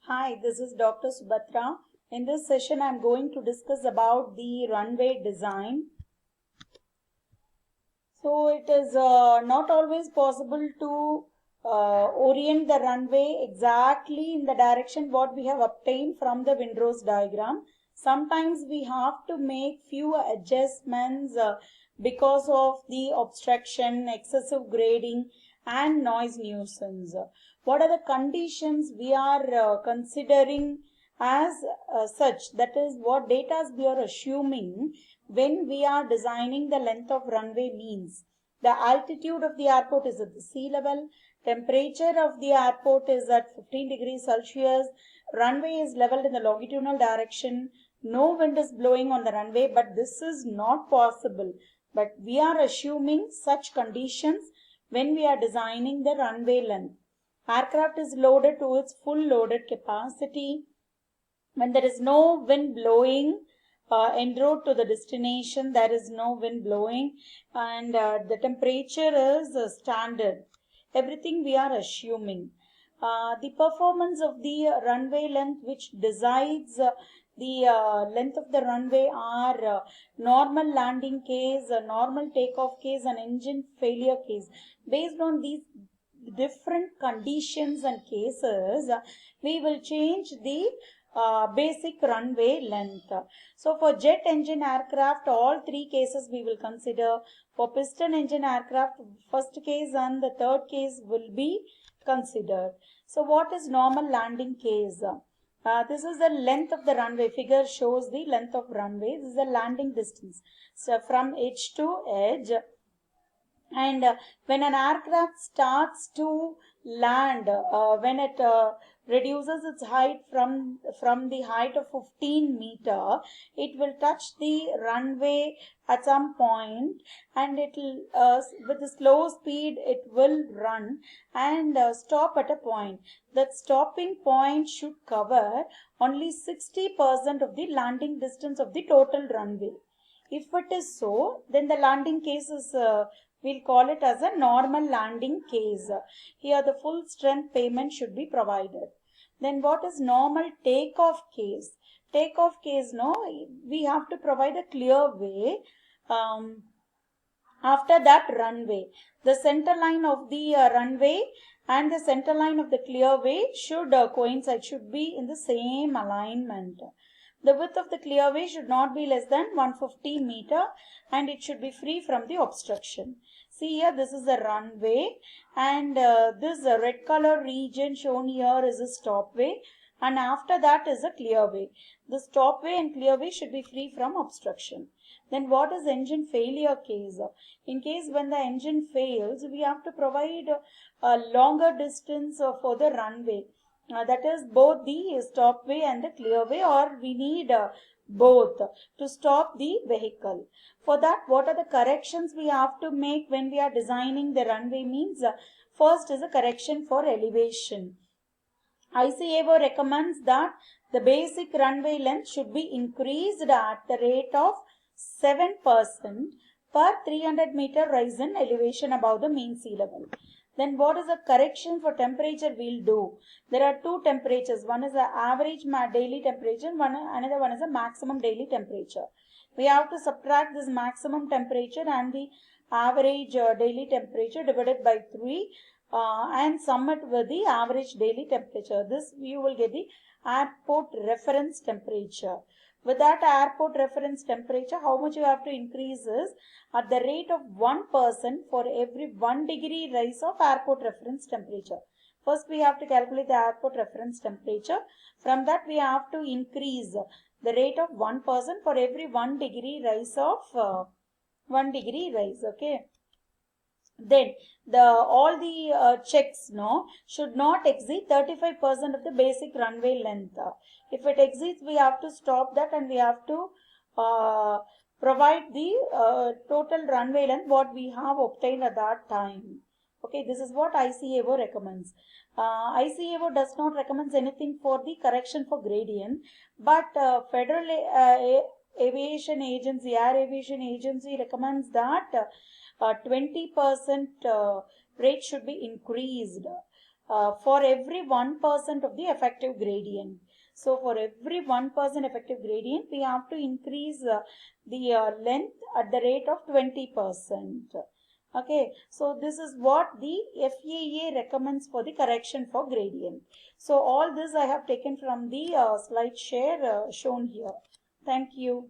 Hi, this is Dr. Subhatra. In this session, I'm going to discuss about the runway design. So it is not always possible to orient the runway exactly in the direction what we have obtained from the windrose diagram. Sometimes we have to make few adjustments because of the obstruction, excessive grading and noise nuisance. What are the conditions we are considering as such? That is what data we are assuming when we are designing the length of runway means. The altitude of the airport is at the sea level, temperature of the airport is at 15 degrees Celsius, runway is leveled in the longitudinal direction, no wind is blowing on the runway, but this is not possible. But we are assuming such conditions when we are designing the runway length. Aircraft is loaded to its full loaded capacity. When there is no wind blowing, en route to the destination, there is no wind blowing, and the temperature is standard. Everything we are assuming. The performance of the runway length which decides the length of the runway are normal landing case, normal takeoff case, and engine failure case. Based on these different conditions and cases, we will change the basic runway length. So for jet engine aircraft, all three cases we will consider. For piston engine aircraft, first case and the third case will be considered. So what is normal landing case? This is the length of the runway. Figure shows the length of runway. This is the landing distance. So from edge to edge, and when an aircraft starts to land, when it reduces its height from the height of 15 meter, it will touch the runway at some point, and it will with a slow speed it will run and stop at a point. That stopping point should cover only 60% of the landing distance of the total runway. If it is so, then the landing case is we'll call it as a normal landing case. Here the full strength payment should be provided. Then what is normal takeoff case? Takeoff case, no, we have to provide a clear way after that runway. The center line of the runway and the center line of the clear way should coincide, should be in the same alignment. The width of the clearway should not be less than 150 meter and it should be free from the obstruction. See here, this is the runway, and this red color region shown here is a stopway, and after that is a clearway. The stopway and clearway should be free from obstruction. Then what is engine failure case? In case when the engine fails, we have to provide a longer distance for the runway. That is both the stopway and the clearway, or we need both to stop the vehicle. For that, what are the corrections we have to make when we are designing the runway means? First is a correction for elevation. ICAO recommends that the basic runway length should be increased at the rate of 7% per 300 meter rise in elevation above the mean sea level. Then what is the correction for temperature we'll do? There are two temperatures. One is the average daily temperature, another one is the maximum daily temperature. We have to subtract this maximum temperature and the average daily temperature divided by 3 and sum it with the average daily temperature. This you will get the airport reference temperature. With that airport reference temperature, how much you have to increase is at the rate of 1% for every 1 degree rise of airport reference temperature. First we have to calculate the airport reference temperature. From that we have to increase the rate of 1% for every 1 degree rise of 1 degree rise. Okay. Then all the checks should not exceed 35% of the basic runway length. If it exceeds, we have to stop that and we have to provide the total runway length what we have obtained at that time. Okay, this is what ICAO recommends. ICAO does not recommend anything for the correction for gradient, but Federal Aviation Agency, Air Aviation Agency recommends that 20% rate should be increased. for every 1% of the effective gradient. So for every 1% effective gradient, we have to increase the length at the rate of 20%. Okay, so this is what the FAA recommends for the correction for gradient. So all this I have taken from the slide share shown here. Thank you.